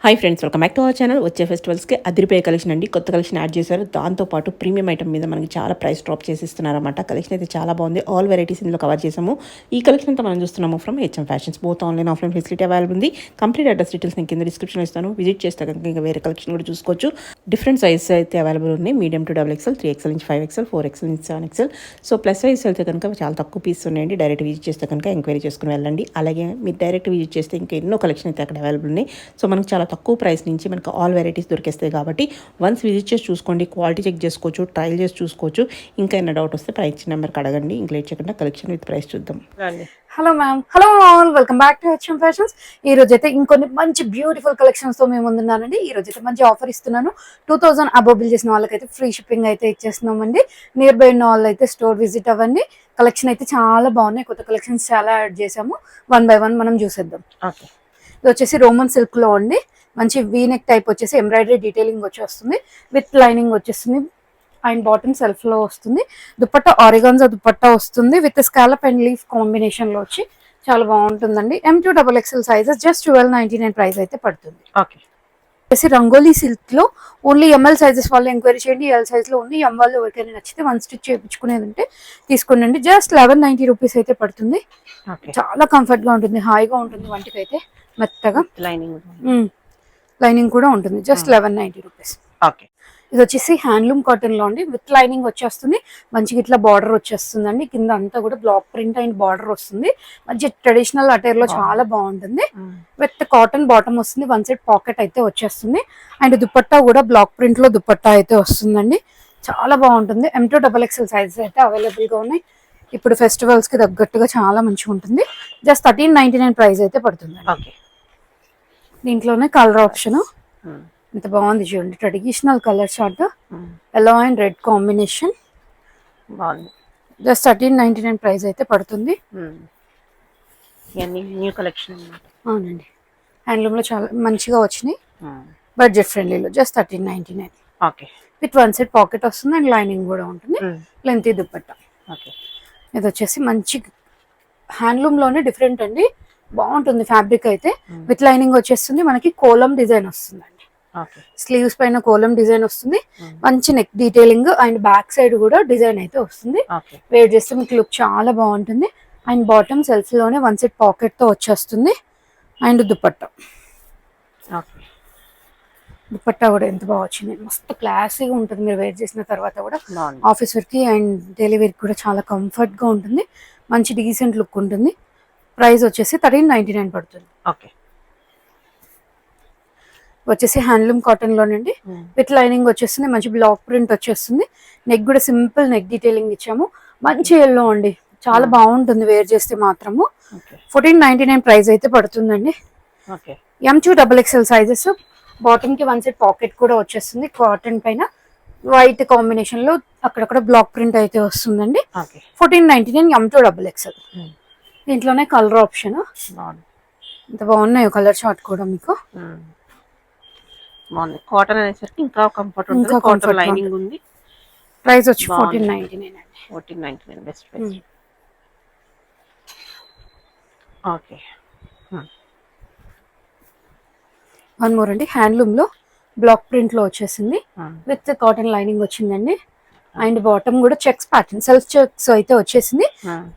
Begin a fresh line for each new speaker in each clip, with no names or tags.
Hi friends, welcome back to our channel. వచ్చే ఫెస్టివల్స్కి అదిరిపోయే collection అండి. కొత్త కలెక్షన్ యాడ్ చేశారు. దాంతోపాటు ప్రీమియం ఐటమ్ మీద మనకి చాలా ప్రైస్ డ్రాప్ చేసి ఇస్తున్నారన్నమాట. కలెక్షన్ అయితే చాలా బాగుంది. ఆల్ వెరైటీస్ ఇందులో కవర్ చేసాము. ఈ కలెక్షన్ అంతా మనం చూస్తున్నాము from HM fashions. Both online offline facility available ఉంది. కంప్లీట్ అడ్రస్ డీటెయిల్స్ నేను కింద డిస్క్రిప్షన్లో ఇస్తాను. విజిట్ చేస్తే కనుక ఇంకా వేరే కలెక్షన్ కూడా చూసుకోవచ్చు. డిఫరెంట్ సైజెస్ అయితే అవైలబుల్ ఉన్నాయి. మీడియం టు XXL, 3XL నుంచి 5XL, 4XL నుంచి 7XL. సో ప్లస్ సైజ్ అయితే కనుక చాలా తక్కువ పీస్ ఉన్నాయండి. డైరెక్ట్ విజిట్ చేస్తే కనుక ఎంక్వైరీ చేసుకుని వెళ్ళండి. అలాగే మీరు డైరెక్ట్ విజిట్ చేస్తే ఇంకా ఎన్నో కలెక్షన్ అయితే అక్కడ అవైలబుల్ ఉన్నాయి. సో మనకు చాలా తక్కువ ప్రైస్ నుంచి మనకు ఆల్ వెరైటీస్ దొరికేస్తాయి కాబట్టి వన్స్ విజిట్ చేసి చూసుకోండి. క్వాలిటీ చెక్ చేసుకోవచ్చు, ట్రయల్ చేసి చూసుకోవచ్చు. ఇంకా ఏమైనా డౌట్ వస్తే ప్రైస్ నెంబర్కి అడగండి. ఇంకా లేట్ చేయకుండా కలెక్షన్ విత్ ప్రైస్ చూద్దాం.
Hello ma'am, hello all, welcome back to HM fashions. ఈ రోజు అయితే ఇంకొన్ని మంచి బ్యూటిఫుల్ కలెక్షన్స్ తో మేము ముందున్నానండి. ఈ రోజు అయితే మంచి ఆఫర్ ఇస్తున్నాను. 2000 అబోవ్ బిల్ చేసిన వాళ్ళకైతే ఫ్రీ షిప్పింగ్ అయితే ఇచ్చేస్తున్నామండి. నియర్ బై ఉన్న వాళ్ళు అయితే స్టోర్ విజిట్ అవ్వండి. కలెక్షన్ అయితే చాలా బాగున్నాయి. కొత్త కలెక్షన్స్ చాలా యాడ్ చేసాము. 1 by 1 మనం చూసేద్దాం. ఇది వచ్చేసి రోమన్ సిల్క్ లో అండి. మంచి వీనెక్ టైప్ వచ్చేసి ఎంబ్రాయిడరీ డీటెయిలింగ్ వచ్చేస్తుంది. విత్ లైనింగ్ వచ్చేస్తుంది అండ్ బాటమ్ సెల్ఫ్ లో వస్తుంది. దుపట్టా ఆరిగాన్జా దుపట్టా వస్తుంది with scallop and leaf combination లో వచ్చి చాలా బాగుంటుందండి. M2XXL సైజెస్ జస్ట్ 1299 ప్రైస్ అయితే పడుతుంది. రంగోలీ సిల్క్ లో ఓన్లీ ML సైజెస్ వాళ్ళు ఎంక్వైరీ చేయండి. L సైజ్ లో ఉంది. M వాళ్ళు ఎవరికైనా నచ్చితే 1 స్టిచ్ చేయించుకునేది ఉంటే తీసుకోండి. జస్ట్ 1190 రూపీస్ అయితే పడుతుంది. చాలా కంఫర్ట్ గా ఉంటుంది, హాయిగా ఉంటుంది. వంటికి అయితే మెత్తగా లైనింగ్ కూడా ఉంటుంది. Just 1190 rupees. ఇది వచ్చేసి హ్యాండ్లూమ్ కాటన్ లో అండి. విత్ లైనింగ్ వచ్చేస్తుంది. మంచిగా ఇట్లా బార్డర్ వచ్చేస్తుందండి. కింద అంతా కూడా బ్లాక్ ప్రింట్ అండ్ బార్డర్ వస్తుంది. మంచి ట్రెడిషనల్ అటైర్ లో చాలా బాగుంటుంది. విత్ కాటన్ బాటమ్ వస్తుంది. 1 సైడ్ పాకెట్ అయితే వచ్చేస్తుంది. అండ్ దుపట్టా కూడా బ్లాక్ ప్రింట్ లో దుపట్టా అయితే వస్తుందండి. చాలా బాగుంటుంది. M2XXL సైజెస్ అయితే అవైలబుల్ గా ఉన్నాయి. ఇప్పుడు ఫెస్టివల్స్ కి తగ్గట్టుగా చాలా మంచిగా ఉంటుంది. జస్ట్ 1399 ప్రైస్ అయితే పడుతుంది. దీంట్లోనే కలర్ ఆప్షన్ ఇంత బాగుంది చూడండి. Traditional colour chart, yellow and red combination బాగుంది. జస్ట్ 1399 ప్రైస్ అయితే పడుతుంది.
న్యూ కలెక్షన్
అవునండి. హ్యాండ్లూమ్ లో చాలా మంచిగా వచ్చినాయి. బడ్జెట్ ఫ్రెండ్లీలో జస్ట్ 1399. విత్ 1 సైడ్ పాకెట్ వస్తుంది అండ్ లైనింగ్ కూడా ఉంటుంది. లెంత్ దుపట్టా. ఇది వచ్చేసి మంచి హ్యాండ్లూమ్ లోనే డిఫరెంట్ అండి. బాగుంటుంది ఫ్యాబ్రిక్ అయితే. విత్ లైనింగ్ వచ్చేస్తుంది. మనకి కోలం డిజైన్ వస్తుందండి. స్లీవ్స్ పైన కోలం డిజైన్ వస్తుంది. మంచి neck detailing and back side కూడా డిజైన్ అయితే వస్తుంది. వేర్ చేస్తే మీకు లుక్ చాలా బాగుంటుంది. అండ్ బాటమ్ సెల్ఫ్ లోనే 1 సైడ్ పాకెట్ తో వచ్చేస్తుంది. అండ్ దుపట్టా కూడా ఎంత బాగా వచ్చింది. మస్తు క్లాసీగా ఉంటుంది. మీరు వేర్ చేసిన తర్వాత కూడా ఆఫీస్ వేర్ కి అండ్ డైలీ వేర్ కూడా చాలా కంఫర్ట్ గా ఉంటుంది. మంచి డీసెంట్ లుక్ ఉంటుంది. ప్రైస్ వచ్చేసి 1399 పడుతుంది. వచ్చేసి హ్యాండ్లూమ్ కాటన్ లోనండి. విత్ లైనింగ్ వచ్చేస్తుంది. మంచి బ్లాక్ ప్రింట్ వచ్చేస్తుంది. నెక్ కూడా సింపుల్ నెక్ డీటెయిలింగ్ ఇచ్చాము. మంచి ఎల్లో అండి. చాలా బాగుంటుంది వేర్ చేస్తే మాత్రము. 1499 ప్రైస్ అయితే పడుతుందండి. M2XXL sizes. బాటమ్ కి 1 సైడ్ పాకెట్ కూడా వచ్చేస్తుంది. కాటన్ పైన వైట్ కాంబినేషన్ లో అక్కడక్కడ బ్లాక్ ప్రింట్ అయితే వస్తుందండి. 1499 M2XXL. దీంట్లోనే కలర్ ఆప్షన్ ఇంత బాగున్నాయి. కలర్ చార్ట్ కూడా మీకు
కాటన్ అనేసరికి ఇంకా కంఫర్ట్ ఉంటుంది. కాటన్ లైనింగ్ ఉంది.
ప్రైస్ వచ్చి 1499 అండి.
1499 best price. Okay.
One more అండి. హ్యాండ్లూమ్ లో బ్లాక్ ప్రింట్ లో వచ్చేసింది. విత్ కాటన్ లైనింగ్ వచ్చిందండి. అండ్ బాటమ్ కూడా చెక్స్ ప్యాటర్న్ సెల్ఫ్ చెక్స్ అయితే వచ్చేసింది.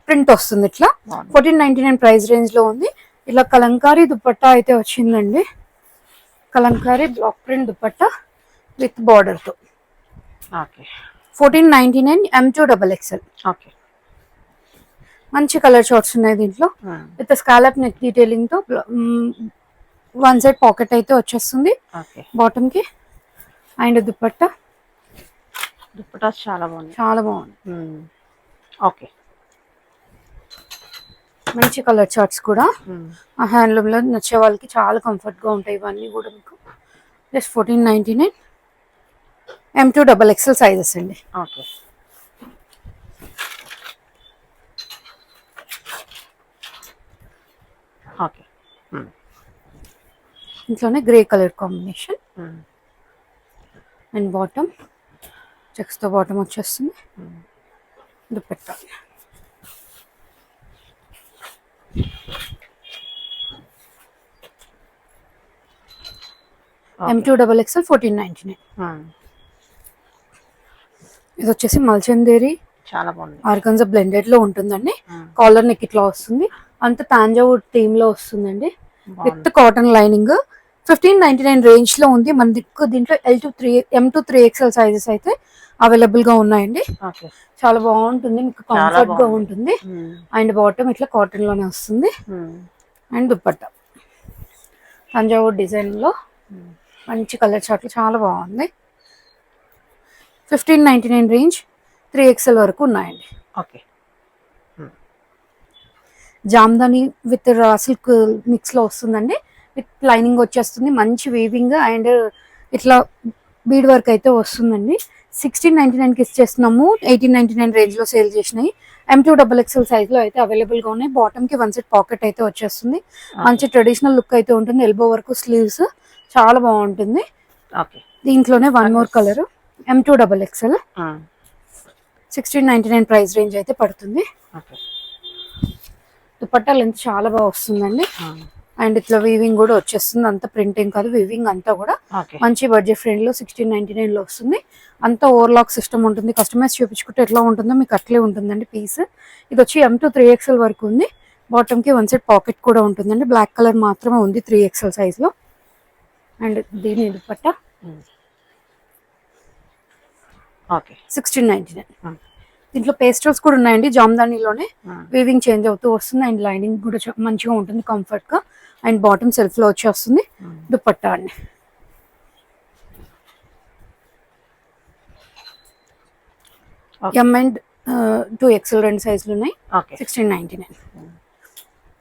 ప్రింట్ వస్తుంది ఇట్లా. 1499 ప్రైస్ రేంజ్ లో ఉంది. ఇలా కలంకారీ దుపట్టా అయితే వచ్చిందండి. Kalamkari block print dupatta with border తో 1499 M2XXL. మంచి కలర్ షార్ట్స్ ఉన్నాయి దీంట్లో. విత్ స్కాలప్ నెక్ డీటెయిలింగ్ తో 1 సైడ్ పాకెట్ అయితే వచ్చేస్తుంది బాటమ్ కి. అండ్ దుపట్టా
చాలా బాగుంది.
చాలా బాగుంది. మంచి కలర్ చార్ట్స్ కూడా ఆ హ్యాండ్లూమ్ లో నచ్చే వాళ్ళకి చాలా కంఫర్ట్ గా ఉంటాయి. ఇవన్నీ కూడా మీకు జస్ట్ 1499 M2XXL సైజెస్ అండి. ఇంట్లోనే grey colour combination and bottom checks తో బాటమ్ వచ్చేస్తుంది. దుపట్టా M2XXL 1499. ఇది వచ్చేసి మల్చందేరి
చాలా బాగుంది.
ఆర్గన్జా బ్లెండెడ్ లో ఉంటుందండి. కాలర్ నెక్ ఇట్లా వస్తుంది, అంత తాంజావూర్ థీమ్ లో వస్తుందండి విత్ కాటన్ లైనింగ్. 1599 రేంజ్ లో ఉంది మన దిక్కు. దీంట్లో M2 3XL సైజెస్ అయితే అవైలబుల్ గా ఉన్నాయండి. చాలా బాగుంటుంది, మీకు కంఫర్ట్ గా ఉంటుంది. అండ్ బాటమ్ ఇట్లా కాటన్ లోనే వస్తుంది. అండ్ దుపట్టా తంజావూర్ డిజైన్ లో మంచి కలర్ చార్ట్లు, చాలా బాగుంది. 1599 రేంజ్ 3XL వరకు ఉన్నాయండి. Jamdani with raw silk mix లో వస్తుందండి, విత్ లైనింగ్ వచ్చేస్తుంది, మంచి వీవింగ్ అండ్ ఇట్లా బీడ్ వర్క్ అయితే వస్తుందండి. 1699 కి ఇచ్చేస్తున్నాము. 1899 రేంజ్ లో సేల్ చేసినాయి. M2XXL సైజ్ లో అయితే అవైలబుల్ గా ఉన్నాయి. బాటమ్ కి 1 సెట్ పాకెట్ అయితే వచ్చేస్తుంది. మంచి ట్రెడిషనల్ లుక్ అయితే ఉంటుంది. ఎల్బో వరకు స్లీవ్స్ చాలా బాగుంటుంది. దీంట్లోనే one more colour M2XXL 1699 price range అయితే పడుతుంది. దుపట్టా లెంత్ చాలా బాగా వస్తుందండి. అండ్ ఇట్లా వీవింగ్ కూడా వచ్చేస్తుంది, అంత ప్రింటింగ్ కాదు, వీవింగ్ అంతా కూడా మంచి బడ్జెట్ ఫ్రెండ్ లో 1699 లో వస్తుంది. అంతా ఓవర్లాక్ సిస్టమ్ ఉంటుంది. కస్టమైజ్ చూపించుకుంటే ఎట్లా ఉంటుందో మీకు అట్లే ఉంటుందండి పీస్. ఇది వచ్చి M2 3XL వరకు ఉంది. బాటమ్ కి 1 సెట్ పాకెట్ కూడా ఉంటుందండి. బ్లాక్ కలర్ మాత్రమే ఉంది 3XL సైజ్ లో. అండ్ దీని దుపట్టా 1699. దీంట్లో పేస్టల్స్ కూడా ఉన్నాయండి. జామ్దానిలోనే వీవింగ్ చేంజ్ అవుతూ వస్తుంది. అండ్ లైనింగ్ కూడా మంచిగా ఉంటుంది, కంఫర్ట్ గా. అండ్ బాటమ్ సెల్ఫ్ లో వచ్చి వస్తుంది. దుపట్టా అండి M అండ్ 2XL రెండు సైజులు ఉన్నాయి. 1699.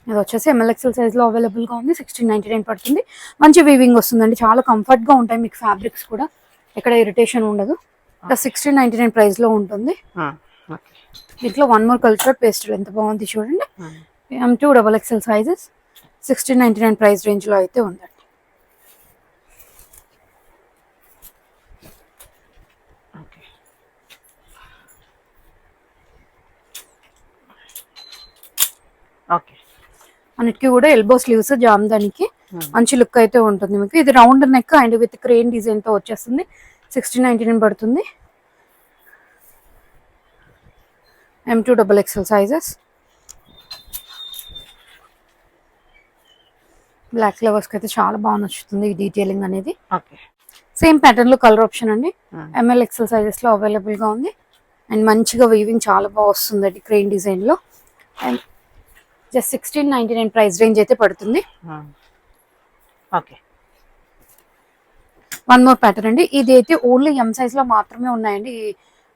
ఇది వచ్చేసి MLXL సైజ్ లో అవైలబుల్ గా ఉంది. 1699 పడుతుంది. మంచి వీవింగ్ వస్తుందండి, చాలా కంఫర్ట్ గా ఉంటాయి మీకు. ఫ్యాబ్రిక్స్ కూడా ఎక్కడ ఇరిటేషన్ ఉండదు. 1699 ప్రైస్ లో ఉంటుంది. దీంట్లో వన్ మోర్ కల్చర్ పేస్టల్ ఎంత బాగుంది చూడండి. M2XXL సైజెస్ 1699 ప్రైస్ రేంజ్ లో అయితే ఉందండి. అన్నిటికీ కూడా ఎల్బో స్లీవ్స్ జామ్దానికి మంచి లుక్ అయితే ఉంటుంది మీకు. ఇది round neck and with crane design తో వచ్చేస్తుంది. 1699 పడుతుంది. M2XXL sizes. బ్లాక్ ఫ్లవర్స్ అయితే చాలా బాగా నచ్చుతుంది ఈ డీటెయిలింగ్ అనేది. సేమ్ ప్యాటర్న్ లో కలర్ ఆప్షన్ అండి. MLXL సైజెస్ లో అవైలబుల్ గా ఉంది. అండ్ మంచిగా వీవింగ్ చాలా బాగా వస్తుంది క్రేన్ డిజైన్ లో. అండ్ జస్ట్ 1699 ప్రైస్ రేంజ్ అయితే పడుతుంది. వన్ మోర్ ప్యాటర్న్ అండి. ఇది అయితే ఓన్లీ M సైజ్ లో మాత్రమే ఉన్నాయండి. ఈ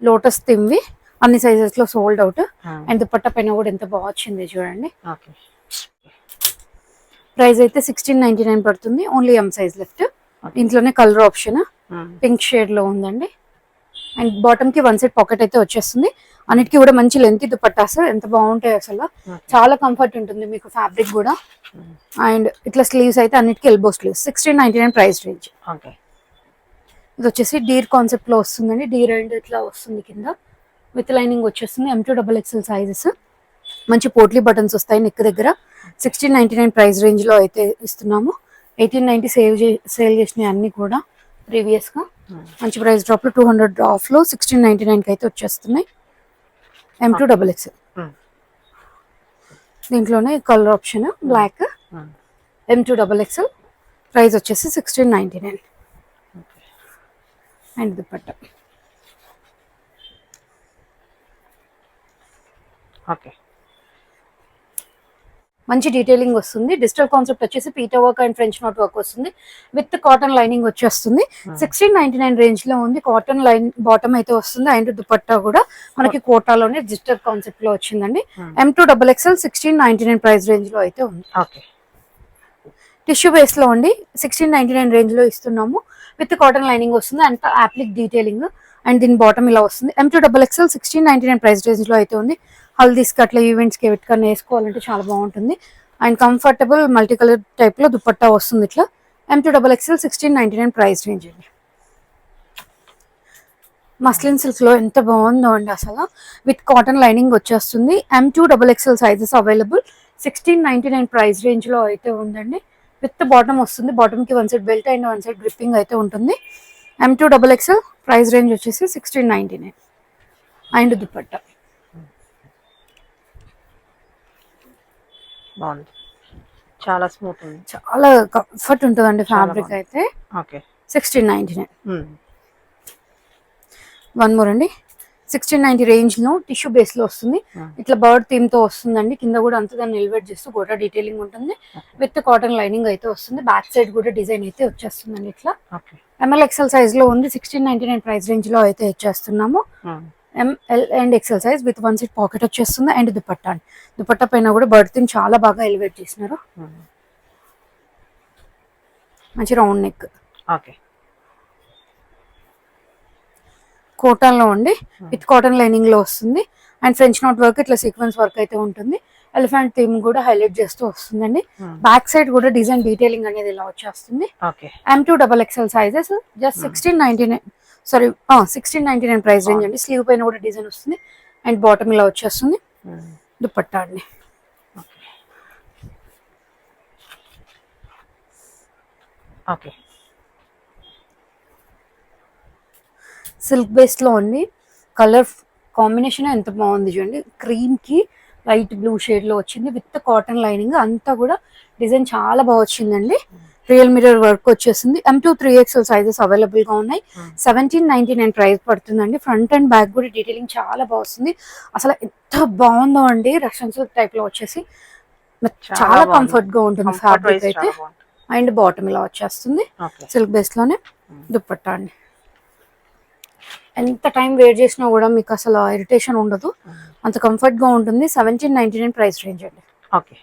లోటస్ థిమ్వి అన్ని సైజెస్ లో సోల్డ్ అవుట్. అండ్ దుపట్టా పైన కూడా ఎంత బాగా వచ్చింది చూడండి. ప్రైస్ అయితే 1699 పడుతుంది. Only M size left. ఇంట్లోనే కలర్ ఆప్షన్ పింక్ షేడ్ లో ఉందండి. అండ్ బాటమ్ కి 1 సెట్ పాకెట్ అయితే వచ్చేస్తుంది. అన్నిటికీ కూడా మంచి లెంత్ దుపట్టాస్ ఎంత బాగుంటాయి అసలు, చాలా కంఫర్ట్ ఉంటుంది మీకు ఫ్యాబ్రిక్ కూడా. అండ్ ఇట్లా స్లీవ్స్ అయితే అన్నిటికీ ఎల్బో స్లీవ్స్. 1699 price range. ఇది వచ్చేసి డీర్ కాన్సెప్ట్ లో వస్తుందండి. డీర్ అండ్ ఇట్లా వస్తుంది కింద విత్ లైనింగ్ వచ్చేస్తుంది. M2XXL sizes. మంచి పోట్లీ బటన్స్ వస్తాయి నెక్ దగ్గర. 1699 ప్రైస్ రేంజ్ లో అయితే ఇస్తున్నాము. 1890 సేల్ చేసినవి అన్ని కూడా ప్రీవియస్ గా మంచి ప్రైస్ డ్రాప్ లో 200 ఆఫ్ లో 1699 కి అయితే వచ్చేస్తున్నాయి. M2XXL. దీంట్లోనే colour option black. M2XXL price వచ్చేసి 1699. అండ్ దుపట్టా మంచి డీటెయిలింగ్ వస్తుంది. డిజిటల్ కాన్సెప్ట్ వచ్చేసి PETA work and French note work వస్తుంది. విత్ కాటన్ లైనింగ్ వచ్చేస్తుంది. 1699 రేంజ్ లో ఉంది. కాటన్ లైన్ బాటమ్ అయితే వస్తుంది. అండ్ దుపట్టా కూడా మనకి కోటాలోనే డిజిటల్ కాన్సెప్ట్ లో వచ్చిందండి. M2XXL 1699 ప్రైస్ రేంజ్ లో అయితే ఉంది. టిష్యూ బేస్ లో అండి. 1699 రేంజ్ లో ఇస్తున్నాము. విత్ కాటన్ లైనింగ్ వస్తుంది. అంత యాప్లిక్ డీటెయిలింగ్. అండ్ దీని బాటమ్ ఇలా వస్తుంది. M2XXL 1699 ప్రైస్ రేంజ్ లో అయితే ఉంది. హల్దీస్ కి అట్లా ఈవెంట్స్ కి పెట్టుకొని వేసుకోవాలంటే చాలా బాగుంటుంది. And comfortable multi colour type లో దుపట్టా వస్తుంది ఇట్లా. M2XXL 1699 ప్రైస్ రేంజ్ అండి. మస్లిన్ సిల్క్ లో ఎంత బాగుందో అండి అసలు, విత్ కాటన్ లైనింగ్ వచ్చేస్తుంది. M2XXL sizes available. 1699 price range లో అయితే ఉందండి. విత్ బాటమ్ వస్తుంది. బాటమ్ కి 1 side belt and 1 side gripping అయితే ఉంటుంది. M2XXL ప్రైస్ రేంజ్ వచ్చేసి 1699 అండ్ దుపట్టా.
బాగుంది, చాలా స్మూత్ ఉంది,
చాలా కంఫర్ట్ ఉంటుందండి ఫ్యాబ్రిక్ అయితే.
ఓకే
1699. వన్ మోర్ అండి, 1690 రేంజ్ లో టిష్యూ బేస్ లో వస్తుంది. ఇట్లా బర్డ్ థీమ్ తో వస్తుందండి. కింద కూడా అంతా దాన్ని ఎలివేట్ చేస్తూ గోటా డీటెయిలింగ్ ఉంటుంది. విత్ కాటన్ లైనింగ్ అయితే వస్తుంది. బ్యాక్ సైడ్ కూడా డిజైన్ అయితే వచ్చేస్తుందండి. ఇట్లా ML-XL సైజ్ లో ఉంది. 1699 ప్రైస్ రేంజ్ లో అయితే ఇచ్చేస్తున్నాము. ML and XL size with 1 side pocket వచ్చేస్తుంది. అండ్ దుపట్టా అండి, దుపట్టా పైన కూడా బర్డ్ థీమ్ చాలా బాగా ఎలివేట్ చేసినారు. మంచి రౌండ్ నెక్,
ఓకే
కోటన్ లో ఉండి విత్ కాటన్ లైనింగ్ లో వస్తుంది. అండ్ ఫ్రెంచ్ నాట్ వర్క్ ఇట్లా సీక్వెన్స్ వర్క్ అయితే ఉంటుంది. ఎలిఫెంట్ థీమ్ కూడా హైలైట్ చేస్తూ వస్తుందండి. బ్యాక్ సైడ్ కూడా డిజైన్ డీటెయిలింగ్ అనేది ఇలా వచ్చేస్తుంది. M2XXL sizes just 1699, sorry 1699 price range అండి. స్లీవ్ పైన కూడా డిజైన్ వస్తుంది. అండ్ బాటమ్ ఇలా వచ్చేస్తుంది. దుపట్టా అండి,
ఓకే
సిల్క్ బేస్ లో ఉంది. కలర్ కాంబినేషన్ ఎంత బాగుంది చూడండి. క్రీమ్ కి లైట్ బ్లూ షేడ్ లో వచ్చింది విత్ కాటన్ లైనింగ్. అంతా కూడా డిజైన్ చాలా బాగా వచ్చిందండి. రియల్ మిర్రర్ వర్క్ వచ్చేసింది. M2-3XL సైజెస్ అవైలబుల్ గా ఉన్నాయి. 1799 ప్రైస్ పడుతుందండి. ఫ్రంట్ అండ్ బ్యాక్ కూడా డీటెయిలింగ్ చాలా బాగుంది. అసలు ఎంత బాగుందో అండి. రష్యన్ సిల్క్ టైప్ లో వచ్చేసి చాలా కంఫర్ట్ గా ఉంటుంది ఫ్యాబ్రిక్ అయితే. అండ్ బాటమ్ ఇలా వచ్చేస్తుంది సిల్క్ బేస్ లోనే. దుపట్టా అండి, ఎంత టైం వేర్ చేసినా కూడా మీకు అసలు ఇరిటేషన్ ఉండదు, అంత కంఫర్ట్ గా ఉంటుంది. 1799 ప్రైస్ రేంజ్ అండి.
ఓకే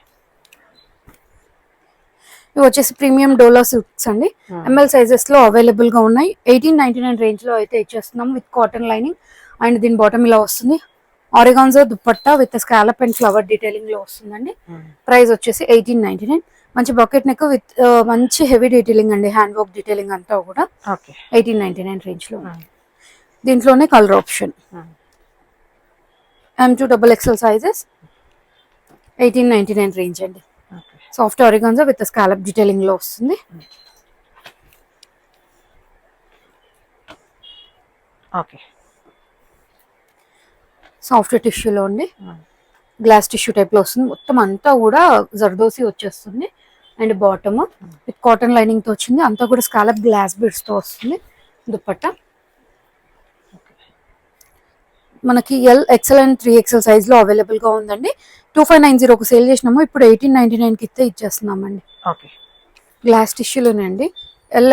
ఇవి వచ్చేసి ప్రీమియం డోలా సిల్క్స్ అండి. ML సైజెస్ లో అవైలబుల్ గా ఉన్నాయి. 1899 రేంజ్ లో అయితే ఇచ్చేస్తున్నాం విత్ కాటన్ లైనింగ్. అండ్ దీని బాటమ్ ఇలా వస్తుంది. Organza dupatta with scallop and flower detailing లో వస్తుందండి. ప్రైస్ వచ్చేసి 1899. మంచి బకెట్ నెక్ విత్ మంచి హెవీ డీటెయిలింగ్ అండి. హ్యాండ్ వర్క్ డీటెయిలింగ్ అంతా కూడా 1899 రేంజ్ లో. దీంట్లోనే colour option. M2XXL sizes 1899 range అండి. Soft organza with scallop detailing లో వస్తుంది.
ఓకే
సాఫ్ట్ టిష్యూలో ఉండి గ్లాస్ టిష్యూ టైప్ లో వస్తుంది. మొత్తం అంతా కూడా జర్దోసి వచ్చేస్తుంది. And bottom with cotton lining తో వచ్చింది. అంతా కూడా స్కాలప్ గ్లాస్ బీడ్స్ తో వస్తుంది. దుపట్టా మనకి XL అండ్ 3XL సైజ్ లో అవైలబుల్ గా ఉందండి. 2590 ఒక సేల్ చేసినాము, ఇప్పుడు 1899 కి ఇస్తే ఇచ్చేస్తున్నామండి. గ్లాస్ టిష్యూలోనండి.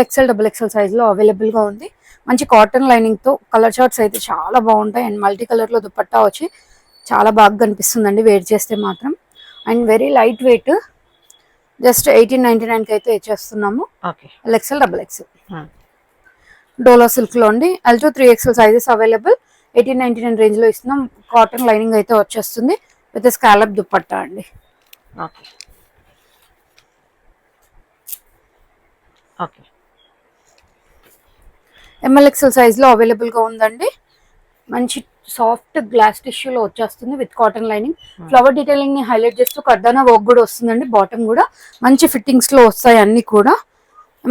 XL సైజ్ లో అవైలబుల్ గా ఉంది. మంచి కాటన్ లైనింగ్ తో కలర్ చార్ట్స్ అయితే చాలా బాగుంటాయి. అండ్ మల్టీ కలర్ లో దుపట్టా వచ్చి చాలా బాగా కనిపిస్తుందండి వేర్ చేస్తే మాత్రం. And very light weight, just 1899 కి అయితే ఇచ్చేస్తున్నాము. XL డోలా సిల్క్ లో అండి. L2-3XL sizes available. 1899 రేంజ్ లో ఇస్తున్నాం. కాటన్ లైనింగ్ అయితే వచ్చేస్తుంది విత్ స్కాలప్ దుపట్టా అండి. ML-XL సైజ్ లో అవైలబుల్ గా ఉందండి. మంచి సాఫ్ట్ గ్లాస్ టిష్యూలో వచ్చేస్తుంది with cotton lining. Flower detailing ని హైలైట్ చేస్తూ కర్దానా వర్క్ కూడా వస్తుందండి. బాటమ్ కూడా మంచి ఫిట్టింగ్స్ లో వస్తాయి అన్ని కూడా.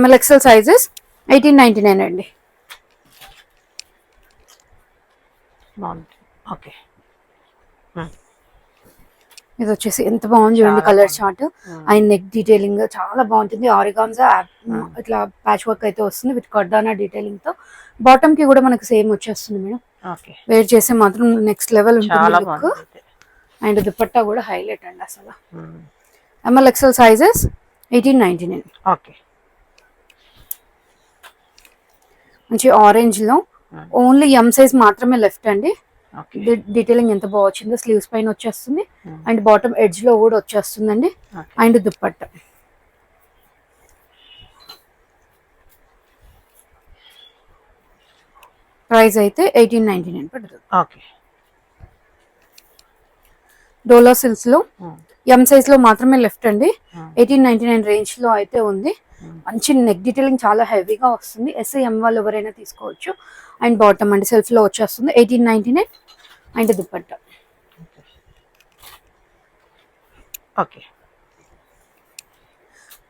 ML-XL సైజెస్ 1899 అండి. ఇది వచ్చేసి ఎంత బాగుంది చూడండి colour chart. And neck detailing చాలా బాగుంటుంది. ఆరిగాన్జా ఇట్లా ప్యాచ్ వర్క్ అయితే వస్తుంది విత్ కర్దానా డీటెయిలింగ్ తో. బాటమ్ కి కూడా మనకి సేమ్ వచ్చేస్తుంది మేడం. వేర్ చేస్తే మాత్రం నెక్స్ట్ లెవెల్ ఉంటుంది లుక్. అండ్ దుపట్టా కూడా హైలైట్ అండి అసలు. ML-XL sizes 1899. మంచి ఆరెంజ్ లో ఓన్లీ M సైజ్ మాత్రమే లెఫ్ట్ అండి. డీటెయిలింగ్ ఎంత బాగా వచ్చిందో. స్లీవ్స్ పైన వచ్చేస్తుంది అండ్ బాటమ్ ఎడ్జ్ లో కూడా వచ్చేస్తుందండి. అండ్ దుపట్టా ప్రైస్ అయితే 1899 పడుతుంది. డోలా సిల్క్స్ లో M సైజ్ లో మాత్రమే లెఫ్ట్ అండి. 1899 రేంజ్ లో అయితే ఉంది. మంచి నెక్ డీటెయిలింగ్ చాలా హెవీగా వస్తుంది. SM వాళ్ళు ఎవరైనా తీసుకోవచ్చు. అండ్ బాటమ్ అండి సెల్ఫ్ లో వచ్చేస్తుంది 1899. అండ్ దుపట్టా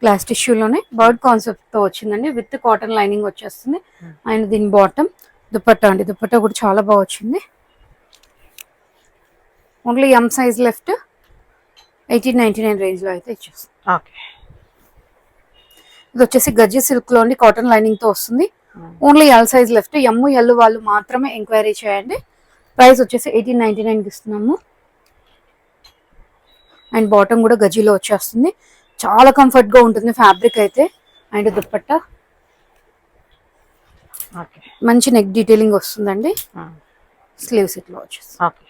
గ్లాస్ టిష్యూలోనే బర్డ్ కాన్సెప్ట్ తో వచ్చిందండి, విత్ కాటన్ లైనింగ్ వచ్చేస్తుంది. అండ్ దీని బాటమ్ దుపట్టా అండి, దుపట్టా కూడా చాలా బాగా వచ్చింది. Only M size left, 1899 range లో అయితే ఇచ్చేస్తుంది.
ఓకే.
ఇది వచ్చేసి గజ్జి సిల్క్ లో అండి, కాటన్ లైనింగ్ తో వస్తుంది. Only L size left, M L వాళ్ళు మాత్రమే ఎంక్వైరీ చేయండి. ప్రైస్ వచ్చేసి 1899 ఇస్తున్నాము. అండ్ బాటమ్ కూడా గజ్జీలో వచ్చేస్తుంది, చాలా కంఫర్ట్ గా ఉంటుంది ఫ్యాబ్రిక్ అయితే. అండ్ దుపట్టా మంచి నెక్ డీటెయిలింగ్ వస్తుందండి, స్లీవ్స్ ఇట్లా వచ్చేస్తుంది.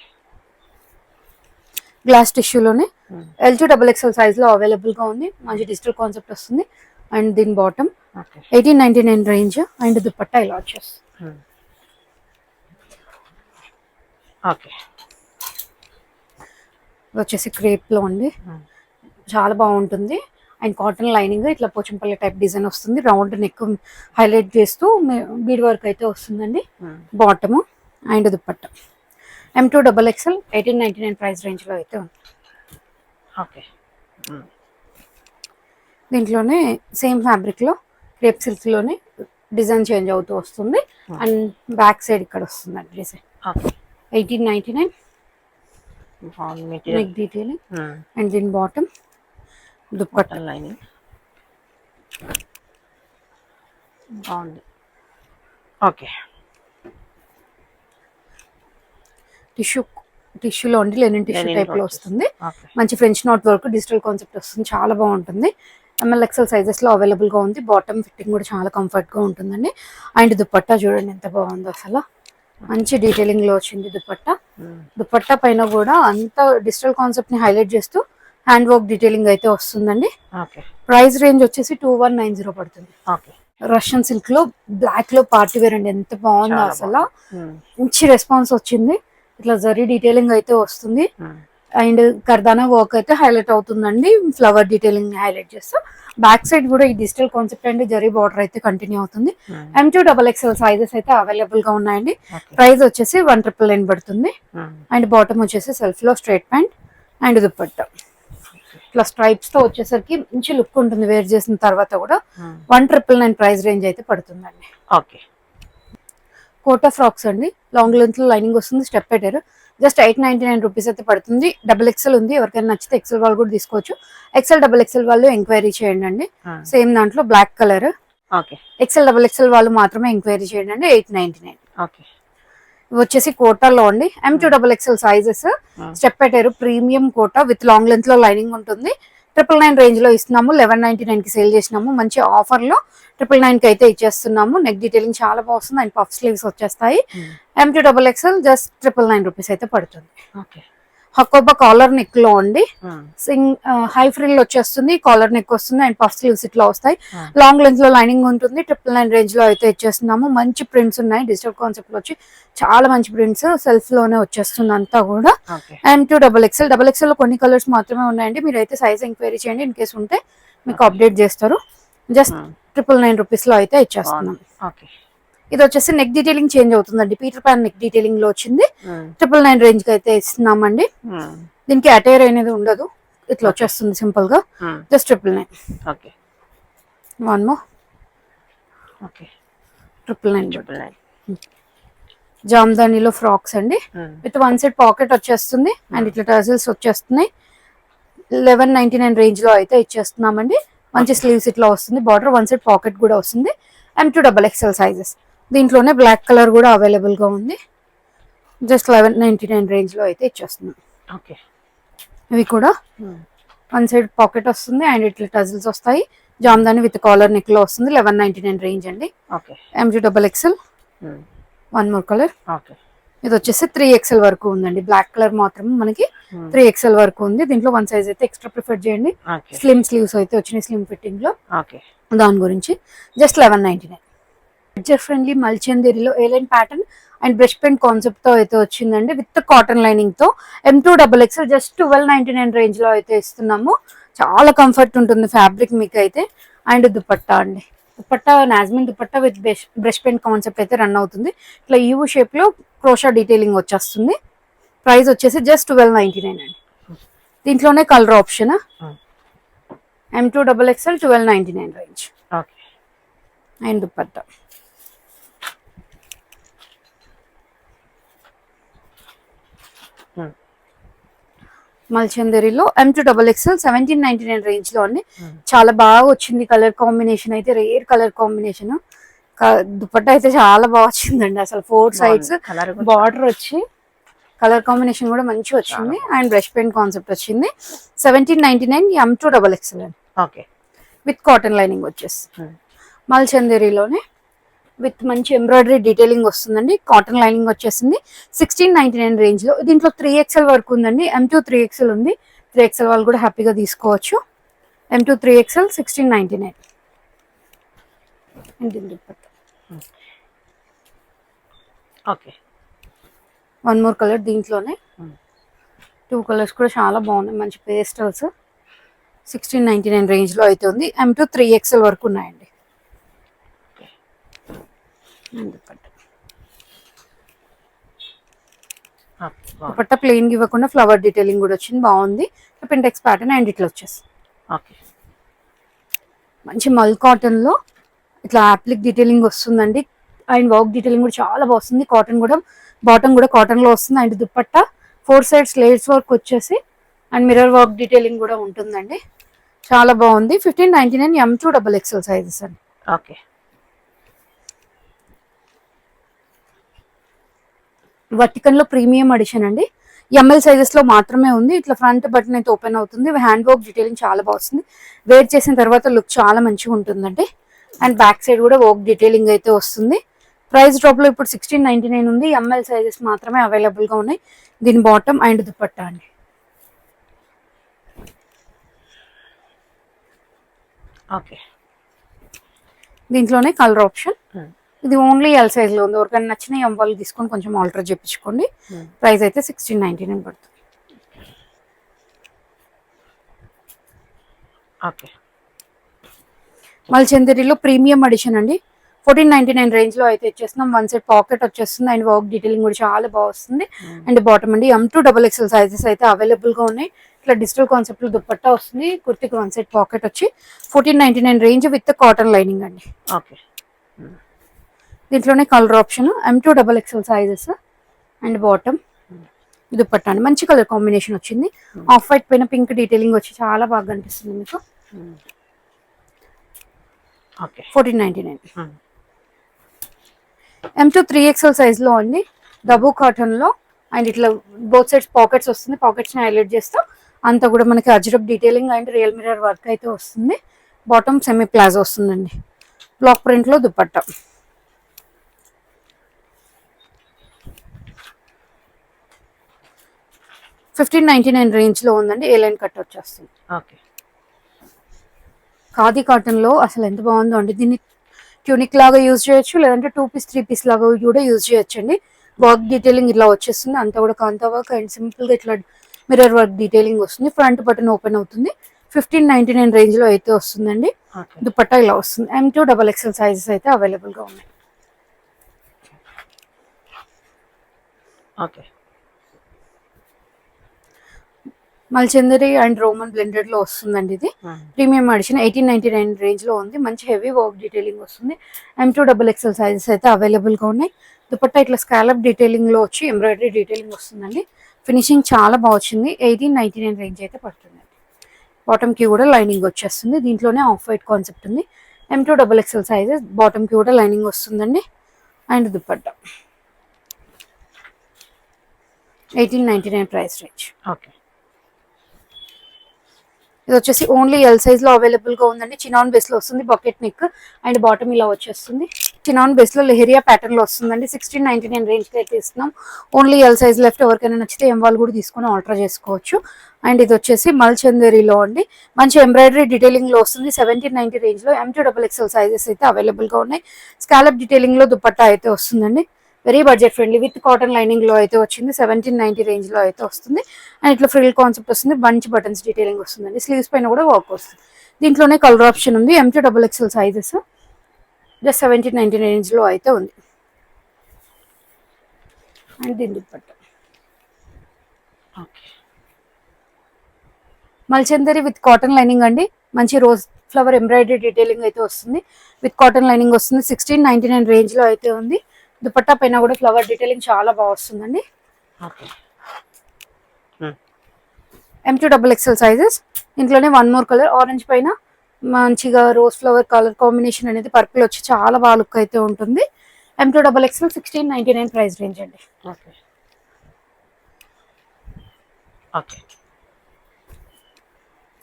గ్లాస్ టిష్యూలోనే L2 XXL సైజ్ లో అవైలబుల్ గా ఉంది, మంచి డిజిటల్ కాన్సెప్ట్ వస్తుంది. అండ్ దీని బాటమ్ 1899 రేంజ్. అండ్ దుపట్టా ఇలా వచ్చేస్తుంది. వచ్చేసి క్రేప్ లో అండి, చాలా బాగుంటుంది. అండ్ కాటన్ లైనింగ్ ఇట్లా పోచంపల్లి టైప్ డిజైన్ వస్తుంది, రౌండ్ నెక్ హైలైట్ చేస్తూ బీడ్ వర్క్ అయితే వస్తుందండి. Bottom and dupatta M2 XXL 1899 price range లో అయితే ఉంది. దీంట్లోనే సేమ్ ఫ్యాబ్రిక్ లో క్రేప్ సిల్క్ లోనే డిజైన్ చేంజ్ అవుతూ వస్తుంది. అండ్ బ్యాక్ సైడ్ ఇక్కడ వస్తుంది డిజైన్. 1899 neck detailing. అండ్ దీని బాటమ్ దుపట్టా
లైనింగ్ బాగుంది. ఓకే.
టిష్యూలో అండి, లెనిన్ టిష్యూ టైప్ లో వస్తుంది. మంచి French knot work digital concept వస్తుంది, చాలా బాగుంటుంది. ML XL సైజెస్ లో అవైలబుల్ గా ఉంది. బాటమ్ ఫిట్టింగ్ కూడా చాలా కంఫర్ట్ గా ఉంటుందండి. అండ్ దుపట్టా చూడండి ఎంత బాగుందో, అసలు మంచి డీటెయిలింగ్ లో వచ్చింది దుపట్టా. దుపట్టా పైన కూడా అంత డిజిటల్ కాన్సెప్ట్ ని హైలైట్ చేస్తూ హ్యాండ్ వర్క్ డీటెయిలింగ్ అయితే వస్తుందండి. ప్రైస్ రేంజ్ వచ్చేసి 2190 పడుతుంది. రష్యన్ సిల్క్ లో బ్లాక్ లో పార్టీ వేర్ అండి, ఎంత బాగుందో అసలు, మంచి రెస్పాన్స్ వచ్చింది. ఇట్లా జరీ డీటెయిలింగ్ అయితే వస్తుంది. అండ్ కర్దానా వర్క్ అయితే హైలైట్ అవుతుందండి, ఫ్లవర్ డీటెయిలింగ్ హైలైట్ చేస్తూ. బ్యాక్ సైడ్ కూడా ఈ డిజిటల్ కాన్సెప్ట్ అండి జరీ బార్డర్ అయితే కంటిన్యూ అవుతుంది. M2 XXL సైజెస్ అయితే అవైలబుల్ గా ఉన్నాయండి. ప్రైస్ వచ్చేసి 1999 పడుతుంది. అండ్ బాటమ్ వచ్చేసి సెల్ఫ్ లో స్ట్రైట్ ప్యాంట్ అండ్ దుపట్టా ఇట్లా స్ట్రైప్స్ తో వచ్చేసరికి మంచి లుక్ ఉంటుంది వేర్ చేసిన తర్వాత కూడా. 1999 ప్రైస్ రేంజ్ అయితే పడుతుందండి. కోటా ఫ్రాక్స్ అండి, లాంగ్ లెంత్ లో లైనింగ్ వస్తుంది, స్టెప్ పెట్టారు. జస్ట్ 899 రూపీస్ అయితే పడుతుంది. XXL ఉంది, ఎవరికైనా నచ్చితే XL వాళ్ళు కూడా తీసుకోవచ్చు. XL వాళ్ళు ఎంక్వైరీ చేయండి అండి. సేమ్ దాంట్లో బ్లాక్ కలర్. XL వాళ్ళు మాత్రమే ఎంక్వైరీ చేయండి అండి. 899. వచ్చేసి కోటాలో అండి, M2 XXL సైజెస్ స్టెప్ పెట్టారు, premium Kota with long length లో లైనింగ్ ఉంటుంది. 999 రేంజ్ లో ఇస్తున్నాము. 1199 కి సేల్ చేసినాము. మంచి ఆఫర్ లో 999 కి అయితే ఇచ్చేస్తున్నాము. నెక్ డీటెయిలింగ్ చాలా బాగుంది. అండ్ పఫ్ స్లీవ్స్ వచ్చేస్తాయి. M2 XXL జస్ట్ 999 రూపీస్ అయితే పడుతుంది. హకోబా కాలర్ నెక్ లో అండి, హై ఫ్రిల్ వచ్చేస్తుంది, కాలర్ నెక్ వస్తుంది. అండ్ పఫ్ స్లీవ్స్ ఇట్లా వస్తాయి. లాంగ్ లెంత్ లో లైనింగ్ ఉంటుంది. 999 రేంజ్ లో అయితే ఇచ్చేస్తున్నాము. మంచి ప్రింట్స్ ఉన్నాయి, డిజిటల్ కాన్సెప్ట్ లో వచ్చి చాలా మంచి ప్రింట్స్, సెల్ఫ్ లోనే వచ్చేస్తుంది అంతా కూడా. M2 XXL లో కొన్ని కలర్స్ మాత్రమే ఉన్నాయండి. మీరు అయితే సైజ్ ఎంక్వైరీ చేయండి, ఇన్ కేసు ఉంటే మీకు అప్డేట్ చేస్తారు. జస్ట్ 999 రూపీస్ లో అయితే ఇచ్చేస్తున్నాం. ఇది వచ్చేసి నెక్ డీటెయిలింగ్ చేంజ్ అవుతుందండి, పీటర్ ప్యాన్ నెక్ డీటెయిలింగ్ లో వచ్చింది. 999 రేంజ్ కి అయితే ఇస్తున్నామండి. దీనికి అటైర్ అనేది ఉండదు, ఇట్లా వచ్చేస్తుంది సింపుల్ గా. జస్ట్ 999. One more 999. జామ్దానీలో ఫ్రాక్స్ అండి, విత్ వన్ సైడ్ పాకెట్ వచ్చేస్తుంది. అండ్ ఇట్లా టర్జిల్స్ వచ్చేస్తున్నాయి. 1199 రేంజ్ లో అయితే ఇచ్చేస్తున్నామండి. మంచి స్లీవ్స్ ఇట్లా వస్తుంది, బార్డర్ వన్ సైడ్ పాకెట్ కూడా వస్తుంది. M2 XXL sizes. దీంట్లోనే బ్లాక్ కలర్ కూడా అవైలబుల్ గా ఉంది. జస్ట్ 1199 రేంజ్ లో అయితే ఇచ్చేస్తున్నాం. ఇవి కూడా వన్ సైడ్ పాకెట్ వస్తుంది అండ్ ఇట్లా టజిల్స్ వస్తాయి. జామ్దాని విత్ కాలర్ నెక్ లో వస్తుంది. 1199 రేంజ్ అండి. M2 XXL. One more colour. ఇది వచ్చేసి 3XL వరకు ఉందండి, బ్లాక్ కలర్ మాత్రం మనకి 3XL వరకు ఉంది. దీంట్లో వన్ సైజ్ అయితే ఎక్స్ట్రా ప్రిఫర్ చేయండి. స్లిమ్ స్లీవ్స్ అయితే వచ్చినాయి, స్లిమ్ ఫిట్టింగ్ లో. దాని గురించి జస్ట్ 1199. బడ్జెట్ ఫ్రెండ్లీ మల్చందేరిలో A line pattern and brush paint concept తో అయితే వచ్చిందండి, విత్ కాటన్ లైనింగ్ తో. M2 XXL జస్ట్ 1299 రేంజ్ లో అయితే ఇస్తున్నాము. చాలా కంఫర్ట్ ఉంటుంది ఫ్యాబ్రిక్ మీకు అయితే. అండ్ దుపట్టా అండి, దుపట్టా నాజ్మిన్ dupatta with brush paint concept అయితే రన్ అవుతుంది. ఇట్లా యూ షేప్ లో క్రోషా డీటెయిలింగ్ వచ్చేస్తుంది. ప్రైస్ వచ్చేసి జస్ట్ 1299 అండి. దీంట్లోనే colour option M2XXL 1299 range.
Okay.
And dupatta మల్చందరిలో M2XXL 1799 రేంజ్ లో అండి. చాలా బాగా వచ్చింది కలర్ కాంబినేషన్ అయితే, రేర్ కలర్ కాంబినేషన్. దుపట్టా అయితే చాలా బాగా వచ్చిందండి అసలు. 4 సైడ్స్ బార్డర్ వచ్చి కలర్ కాంబినేషన్ కూడా మంచిగా వచ్చింది. అండ్ బ్రష్ పెయింట్ కాన్సెప్ట్ వచ్చింది. 1799 M2XXL అండి.
ఓకే.
విత్ కాటన్ లైనింగ్ వచ్చేసి మల్చందరిలోనే విత్ మంచి ఎంబ్రాయిడరీ డీటెయిలింగ్ వస్తుందండి. కాటన్ లైనింగ్ వచ్చేసింది. 1699 రేంజ్ లో. దీంట్లో 3XL వరకు ఉందండి. M2 3XL ఉంది. 3XL వాళ్ళు కూడా హ్యాపీగా తీసుకోవచ్చు. M2 3XL 1699.
Okay.
One more colour దీంట్లోనే. 2 కలర్స్ కూడా చాలా బాగున్నాయి, మంచి పేస్టల్స్. 1699 రేంజ్ లో అయితే ఉంది. M2 3XL వరకు ఉన్నాయండి. దుపట్టా ప్లెయిన్ ఇవ్వకుండా ఫ్లవర్ డీటెయిలింగ్ కూడా వచ్చింది, బాగుంది. పింటెక్స్ ప్యాటర్న్ అండ్ ఇట్లా వచ్చేసి మంచి మల్ కాటన్ లో ఇట్లా అప్లిక్ డీటెయిలింగ్ వస్తుందండి. అండ్ వర్క్ డీటెయిలింగ్ కూడా చాలా బాగుంది. కాటన్ కూడా బాటమ్ కూడా కాటన్ లో వస్తుంది. And dupatta 4 sides layers work వచ్చేసి అండ్ మిర్రర్ వర్క్ డీటెయిలింగ్ కూడా ఉంటుందండి. చాలా బాగుంది. 1599 M2XXL సైజెస్ అండి.
ఓకే.
వర్టికన్ లో ప్రీమియం ఎడిషన్ అండి. ML సైజెస్ లో మాత్రమే ఉంది. ఇట్లా ఫ్రంట్ బటన్ అయితే ఓపెన్ అవుతుంది. హ్యాండ్ వర్క్ డీటెయిలింగ్ చాలా బాగుంది. వేర్ చేసిన తర్వాత లుక్ చాలా మంచిగా ఉంటుందండి. అండ్ బ్యాక్ సైడ్ కూడా వర్క్ డీటెయిలింగ్ అయితే వస్తుంది. ప్రైస్ డ్రాప్ లో ఇప్పుడు 1699 ఉంది. ML సైజెస్ మాత్రమే అవైలబుల్ గా ఉన్నాయి. దీని బాటమ్ అండ్ దుపట్టా అండి.
ఓకే.
దీంట్లోనే కలర్ ఆప్షన్. ఇది ఓన్లీ ఎల్ సైజ్ లో ఉంది. ఎవరికైనా నచ్చిన ఎం వాళ్ళు తీసుకొని కొంచెం ఆల్టర్ చేయించుకోండి. ప్రైస్ అయితే 1699 పడుతుంది.
ఓకే.
మల్చందరిలో ప్రీమియం ఎడిషన్ అండి. 1499 రేంజ్ లో అయితే ఇచ్చేస్తున్నాం. 1 సైడ్ పాకెట్ వచ్చేస్తుంది. అండ్ వర్క్ డీటెయిలింగ్ కూడా చాలా బాగా వస్తుంది. అండ్ బాటమ్ అండి M2XXL సైజెస్ అయితే అవైలబుల్ గా ఉన్నాయి. ఇట్లా డిజిటల్ కాన్సెప్ట్ లో దుపట్టా వస్తుంది. కుర్తికి 1 సైడ్ పాకెట్ వచ్చి 1499 రేంజ్ విత్ కాటన్ లైనింగ్ అండి.
ఓకే.
దీంట్లోనే colour option M2XXL sizes and bottom dupatta అండి. మంచి కలర్ కాంబినేషన్ వచ్చింది. ఆఫ్ వైట్ పైన పింక్ డీటెయిలింగ్ వచ్చి చాలా బాగా కనిపిస్తుంది మీకు. 1499. M2 3XL సైజ్ లో అండి. డబు కాటన్ లో అండ్ ఇట్లా బోత్ సైడ్స్ పాకెట్స్ వస్తుంది. పాకెట్స్ ని హైలైట్ చేస్తా అంతా కూడా మనకి Ajrak detailing and real mirror work అయితే వస్తుంది. బాటమ్ సెమీ ప్లాజో వస్తుందండి. బ్లాక్ ప్రింట్ లో దుపట్టా. 1599 రేంజ్ లో ఉందండి. ఏ లైన్ కట్ వచ్చేస్తుంది.
ఓకే.
ఖాదీ కాటన్ లో అసలు ఎంత బాగుందో అండి. దీన్ని ట్యూనిక్ లాగా యూజ్ చేయొచ్చు, లేదంటే 2 పీస్ 3 పీస్ లాగా కూడా యూజ్ చేయొచ్చు అండి. వర్క్ డీటెయిలింగ్ ఇలా వచ్చేస్తుంది. అంతా కూడా కాంతా వర్క్ అండ్ సింపుల్ గా ఇట్లా మిర్రర్ వర్క్ డీటెయిలింగ్ వస్తుంది. ఫ్రంట్ బటన్ ఓపెన్ అవుతుంది. 1599 రేంజ్ లో అయితే వస్తుందండి. దుపట్టా ఇలా వస్తుంది. M2XXL సైజెస్ అయితే అవైలబుల్ గా ఉన్నాయి.
ఓకే.
మల్చందరి అండ్ రోమన్ బ్లెండెడ్ లో వస్తుందండి. ఇది ప్రీమియం ఎడిషన్ 1899 రేంజ్ లో ఉంది. మంచి హెవీ వర్క్ డీటెయిలింగ్ వస్తుంది. M2XXL సైజెస్ అయితే అవైలబుల్ గా ఉన్నాయి. దుపట్టా ఇట్లా స్కాలప్ డీటెయిలింగ్ లో వచ్చి ఎంబ్రాయిడరీ డీటెయిలింగ్ వస్తుందండి. ఫినిషింగ్ చాలా బాగా వచ్చింది. 1899 రేంజ్ అయితే పడుతుంది. బాటమ్ కి కూడా లైనింగ్ వచ్చేస్తుంది. దీంట్లోనే ఆఫ్ వైట్ కాన్సెప్ట్ ఉంది. M2XXL సైజెస్ బాటమ్ కి కూడా లైనింగ్ వస్తుందండి. And dupatta 1899 price range.
Okay.
ఇది వచ్చేసి ఓన్లీ ఎల్ సైజ్ లో అవైలబుల్ గా ఉందండి. చినాన్ బేస్ లో వస్తుంది. బకెట్ నెక్ అండ్ బాటమ్ ఇలా వచ్చేస్తుంది. చినాన్ బేస్ లో లెహరియా ప్యాటర్న్ లో వస్తుందండి. 1699 రేంజ్ కి అయితే ఇస్తున్నాం. Only L size left. ఎవరికైనా నచ్చితే ఎం వాళ్ళు కూడా తీసుకొని ఆల్టర్ చేసుకోవచ్చు. అండ్ ఇది వచ్చేసి మల్చందరిలో అండి. మంచి ఎంబ్రాయిడరీ డీటెయిలింగ్ లో వస్తుంది. 1790 రేంజ్ లో M2XXL సైజెస్ అయితే అవైలబుల్ గా ఉన్నాయి. స్కాలప్ డీటెయిలింగ్ లో దుపట్టా అయితే వస్తుందండి. Very budget friendly with cotton lining లో అయితే వచ్చింది. 1790 రేంజ్ లో అయితే వస్తుంది. అండ్ ఇట్లా ఫ్రిల్ కాన్సెప్ట్ వస్తుంది. బంచ్ బటన్స్ డీటెయిలింగ్ వస్తుందండి. స్లీవ్స్ పైన కూడా వర్క్ వస్తుంది. దీంట్లోనే కలర్ ఆప్షన్ ఉంది. M2XXL సైజెస్ జస్ట్ 1790 రేంజ్ లో అయితే ఉంది. అండ్ దీని దుపట్టా మల్చందరి విత్ కాటన్ లైనింగ్ అండి. మంచి రోజ్ ఫ్లవర్ ఎంబ్రాయిడరీ డీటెయిలింగ్ అయితే వస్తుంది. విత్ కాటన్ లైనింగ్ వస్తుంది. 1699 రేంజ్ లో అయితే ఉంది. దుపట్టా పైన కూడా ఫ్లవర్ డీటెయిలింగ్ చాలా బాగా వస్తుందండి. M2XXL sizes. ఇంట్లోనే వన్ మోర్ కలర్ ఆరెంజ్ పైన మంచిగా రోజ్ ఫ్లవర్ కలర్ కాంబినేషన్ అనేది పర్పుల్ వచ్చి చాలా బాగా లుక్ అయితే ఉంటుంది. M2XXL 1699 ప్రైస్ రేంజ్ అండి.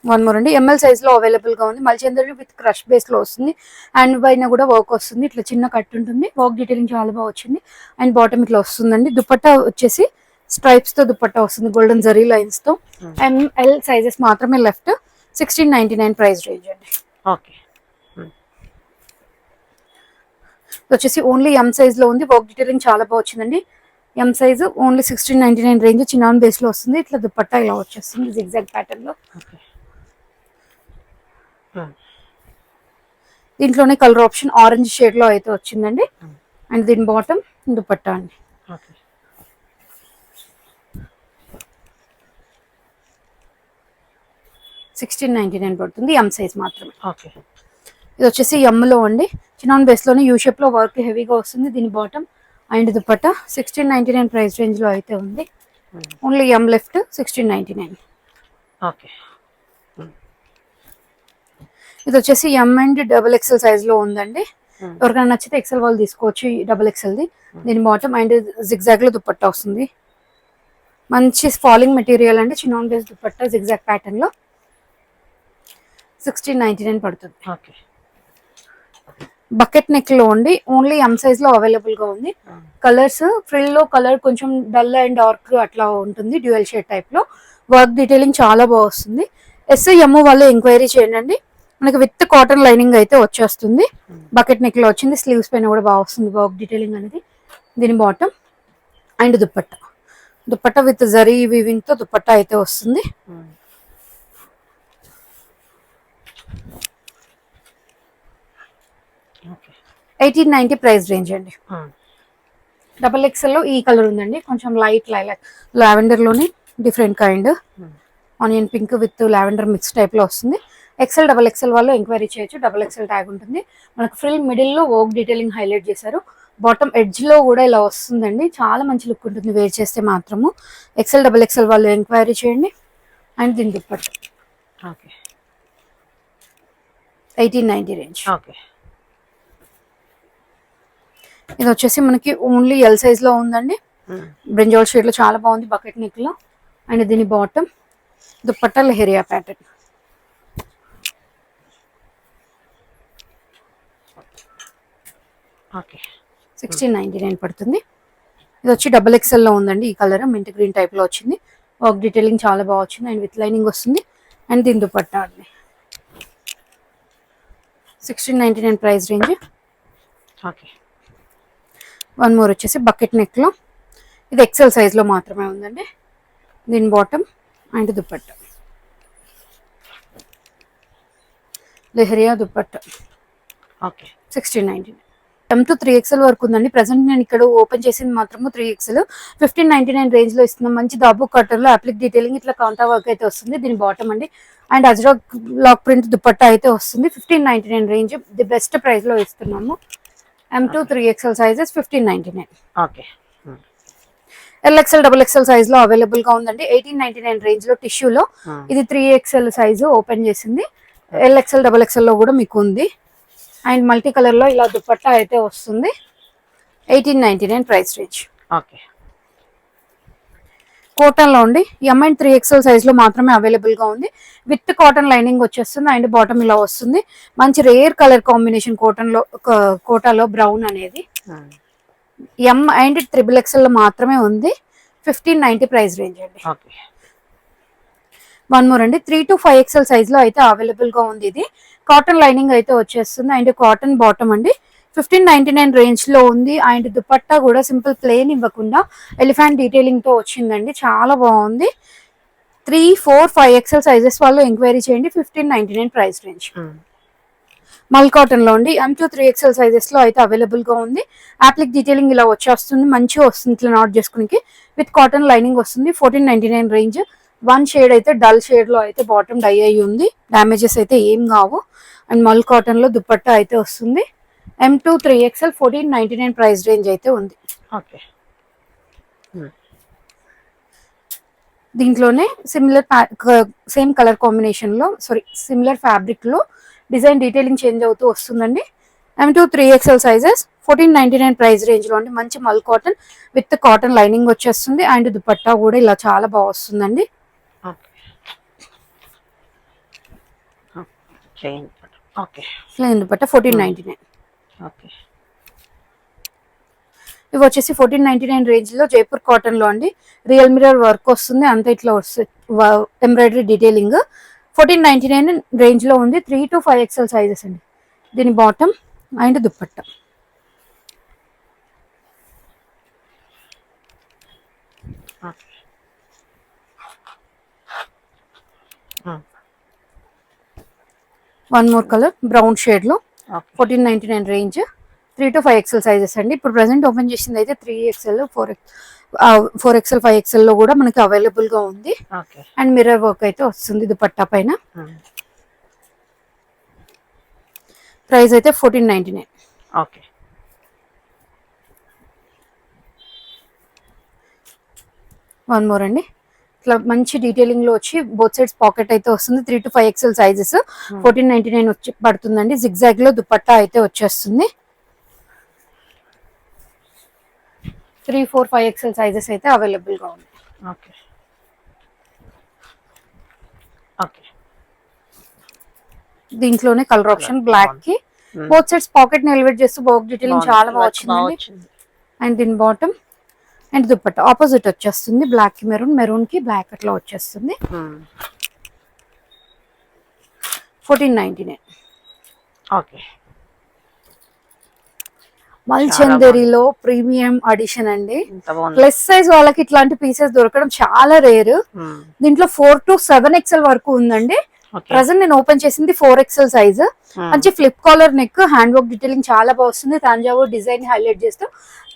వన్ మోర్ అండి. ఎంఎల్ సైజ్ లో అవైలబుల్ గా ఉంది. మల్చంద్రని విత్ క్రష్ బేస్ లో వస్తుంది. అండ్ పైన కూడా వర్క్ వస్తుంది. ఇట్లా చిన్న కట్ ఉంటుంది. వర్క్ డీటెయిలింగ్ చాలా బాగా వచ్చింది. అండ్ బాటమ్ ఇట్లా వస్తుందండి. దుపట్టా వచ్చేసి స్ట్రైప్స్ తో దుపట్టా వస్తుంది. గోల్డెన్ జరీ లైన్స్ తో. ఎంఎల్ సైజెస్ మాత్రమే లెఫ్ట్. 1699 ప్రైస్ రేంజ్ అండి. వచ్చేసి ఓన్లీ ఎం సైజ్ లో ఉంది. వర్క్ డీటెయిలింగ్ చాలా బాగా వచ్చిందండి. M size only 1699 range. Chinon base లో వస్తుంది. ఇట్లా దుపట్టా ఇలా వచ్చేస్తుంది జిగ్జాగ్ ప్యాటర్న్ లో. దీంట్లోనే కలర్ ఆప్షన్ ఆరెంజ్ షేడ్ లో అయితే వచ్చిందండి. అండ్ దీని బాటమ్ దుపట్టా అండి. 1699 పడుతుంది. ఎం సైజ్ మాత్రమే. ఇది వచ్చేసి ఎమ్లో అండి. చినాన్ బేస్ లోనే యూ షేప్ లో వర్క్ హెవీగా వస్తుంది. దీని bottom and dupatta 1699 price range లో అయితే ఉంది. Only M left 1699. ఇది వచ్చేసి ఎం అండ్ XXL సైజ్ లో ఉందండి. ఎవరికైనా నచ్చితే ఎక్సెల్ వాళ్ళు తీసుకోవచ్చు. XXL the. దీని బాటమ్ అండ్ జిగ్జాగ్ లో దుపట్టా వస్తుంది. మంచి ఫాలింగ్ మెటీరియల్ అండి. Chinon base dupatta zigzag pattern లో 1699 పడుతుంది. బకెట్ నెక్ లో ఉండి ఓన్లీ ఎం సైజ్ లో అవైలబుల్ గా ఉంది. కలర్స్ ఫ్రిల్ లో కలర్ కొంచెం డల్ అండ్ డార్క్ అట్లా ఉంటుంది. డ్యూయల్ షేడ్ టైప్ లో. వర్క్ డీటెయిలింగ్ చాలా బాగా వస్తుంది. SIM వాళ్ళు ఎంక్వైరీ చేయండి. మనకి విత్ కాటన్ లైనింగ్ అయితే వచ్చేస్తుంది. బకెట్ నెక్ లో వచ్చింది. స్లీవ్స్ పైన కూడా బాగా వస్తుంది వర్క్ డీటెయిలింగ్ అనేది. దీని bottom and dupatta with zari weaving తో దుపట్టా అయితే వస్తుంది. $1890 ప్రైస్ రేంజ్ అండి. XXL లో ఈ కలర్ ఉందండి. కొంచెం లైట్ లావెండర్ లోని different kind onion pink with lavender mix type లో వస్తుంది. XXL వాళ్ళు ఎంక్వైరీ చేయొచ్చు. XXL ట్యాగ్ ఉంటుంది. మనకు ఫ్రిల్ మిడిల్ లో వర్క్ డీటెయిలింగ్ హైలైట్ చేశారు. బాటమ్ ఎడ్జ్ లో కూడా ఇలా వస్తుందండి. చాలా మంచి లుక్ ఉంటుంది వేర్ చేస్తే మాత్రము. XXL వాళ్ళు ఎంక్వైరీ చేయండి. అండ్ దీని దుపట్టా 1890 రేంజ్. ఇది వచ్చేసి మనకి ఓన్లీ ఎల్ సైజ్ లో ఉందండి. బ్రింజాల్ షేడ్ లో చాలా బాగుంది బకెట్ నెక్ లో. అండ్ దీని బాటమ్ దుపట్టా లెహరియా ప్యాటర్న్. $1699 పడుతుంది. ఇది వచ్చి XXL లో ఉందండి. ఈ కలర్ మింట్ గ్రీన్ టైప్ లో వచ్చింది. వర్క్ డీటెయిలింగ్ చాలా బాగా వచ్చింది. అండ్ విత్ లైనింగ్ వస్తుంది. అండ్ దీని దుపట్టా అండి 1699 ప్రైస్ రేంజ్. వన్ మోర్ వచ్చేసి బకెట్ నెక్ లో. ఇది XL సైజ్ లో మాత్రమే ఉందండి. దీని bottom and dupatta leheriya dupatta 1699. M2 3XL వరకు ఉందండి. ప్రెసెంట్ నేను ఇక్కడ ఓపెన్ చేసింది మాత్రము 3XL. 1599 రేంజ్ లో ఇస్తున్నాం. మంచి దాబు కటర్ లో అప్లిక్ డీటెయిలింగ్ ఇట్లా కాంటా వర్క్ అయితే వస్తుంది. దీని బాటమ్ అండి. And ajrakh black print dupatta అయితే వస్తుంది. 1599 రేంజ్ ది బెస్ట్ ప్రైస్ లో ఇస్తున్నాము. M2 3XL sizes 1599. XXL size లో అవైలబుల్ గా ఉందండి. 1899 రేంజ్ లో టిష్యూలో. ఇది 3XL సైజు ఓపెన్ చేసింది. XXL లో కూడా మీకు ఉంది. అండ్ మల్టీ కలర్ లో ఇలా దుపట్టా అయితే వస్తుంది. 1899 ప్రైస్ రేంజ్. కాటన్ లో ఉండి ఎంఐ 3XL సైజ్ లో మాత్రమే అవైలబుల్ గా ఉంది. విత్ కాటన్ లైనింగ్ వచ్చేస్తుంది. అండ్ బాటమ్ ఇలా వస్తుంది. మంచి రేర్ కలర్ కాంబినేషన్ కోటాలో బ్రౌన్ అనేది. ఎం అండ్ XXL లో మాత్రమే ఉంది. 1590 ప్రైస్ రేంజ్ అండి. వన్ మోర్ అండి. 3 to 5XL సైజ్ లో అయితే అవైలబుల్ గా ఉంది. ఇది కాటన్ లైనింగ్ అయితే వచ్చేస్తుంది. అండ్ కాటన్ బాటమ్ అండి. 1599 రేంజ్ లో ఉంది. అండ్ దుపట్టా కూడా సింపుల్ ప్లెయిన్ ఇవ్వకుండా ఎలిఫెంట్ డీటెయిలింగ్ తో వచ్చిందండి. చాలా బాగుంది. 3, 4, 5XL సైజెస్ వాళ్ళు ఎంక్వైరీ చేయండి. 1599 ప్రైస్ రేంజ్. మల్ కాటన్ లో ఉండి M2 3XL సైజెస్ లో అయితే అవైలబుల్ గా ఉంది. అప్లిక్ డీటెయిలింగ్ ఇలా వచ్చేస్తుంది. మంచిగా వస్తుంది ఇట్లా నాట్ చేసుకునికి. విత్ కాటన్ లైనింగ్ వస్తుంది. 1499 రేంజ్. వన్ షేడ్ అయితే డల్ షేడ్ లో అయితే బాటమ్ డై అయ్యి ఉంది, డ్యామేజెస్ అయితే ఏం కావు. అండ్ మల్ కాటన్ లో దుపట్టా అయితే వస్తుంది. M2 3XL 1499 ప్రైస్ రేంజ్ అయితే ఉంది.
ఓకే.
దీంట్లోనే సేమ్ కలర్ కాంబినేషన్ లో సిమిలర్ ఫ్యాబ్రిక్ లో డిజైన్ డీటెయిలింగ్ చేంజ్ అవుతూ వస్తుందండి. M2 3XL sizes 1499 price range లో అండి. మంచి మల్ కాటన్ విత్ కాటన్ లైనింగ్ వచ్చేస్తుంది. అండ్ దుపట్టా కూడా ఇలా చాలా బాగా వస్తుందండి. ప్లెయిన్ దుపట్టా 1499. ఇవి వచ్చేసి 1499 రేంజ్ లో జైపూర్ కాటన్ లో అండి. రియల్ మిరర్ వర్క్ వస్తుంది, అంతా ఇట్లా వస్తుంది ఎంబ్రాయిడరీ డీటెయిలింగ్. 1499 రేంజ్ లో ఉంది. 3 to 5XL సైజెస్ అండి. దీని bottom and dupatta. One more colour brown shade లో 1499 రేంజ్. 3 to 5XL సైజెస్ అండి. ఇప్పుడు ప్రెసెంట్ ఓపెన్ చేసింది అయితే 3XL 4XL 5XL లో కూడా మనకి అవైలబుల్ గా ఉంది. అండ్ మిర్రర్ వర్క్ అయితే వస్తుంది దుపట్టా పైన. ప్రైస్ అయితే 1499.
ఓకే.
వన్ మోర్ అండి. ఇట్లా మంచి డీటెయిలింగ్ లో వచ్చి బోత్ సైడ్స్ పాకెట్ అయితే వస్తుంది. 3 to 5XL సైజెస్ 1499 వచ్చి పడుతుందండి. జిగ్జాగ్ లో దుపట్టా అయితే వచ్చేస్తుంది. 3, 4, 5XL సైజెస్ అయితే అవైలబుల్ గా ఉంది. దీంట్లోనే కలర్ ఆప్షన్ బ్లాక్ కి బోత్ సైడ్స్ పాకెట్ ని ఎలివేట్ చేస్తూ బాక్ డీటెయిలింగ్ చాలా బాగా వచ్చిందండి. అండ్ దీని బాటమ్ అండ్ దుపట్టా ఆపోజిట్ వచ్చేస్తుంది. బ్లాక్ కి మెరూన్, మెరూన్ కి బ్లాక్ అట్లా వచ్చేస్తుంది. 1499.
ఓకే.
మల్చందరిలో ప్రీమియం అడిషన్ అండి. ప్లస్ సైజ్ వాళ్ళకి ఇట్లాంటి పీసెస్ దొరకడం చాలా రేర్. దీంట్లో 4 to 7XL వరకు ఉందండి. ప్రెసెంట్ నేను ఓపెన్ చేసింది 4XL సైజ్. మంచి flip collar neck, hand work detailing చాలా బాగా వస్తుంది. తంజావూర్ డిజైన్ హైలైట్ చేస్తూ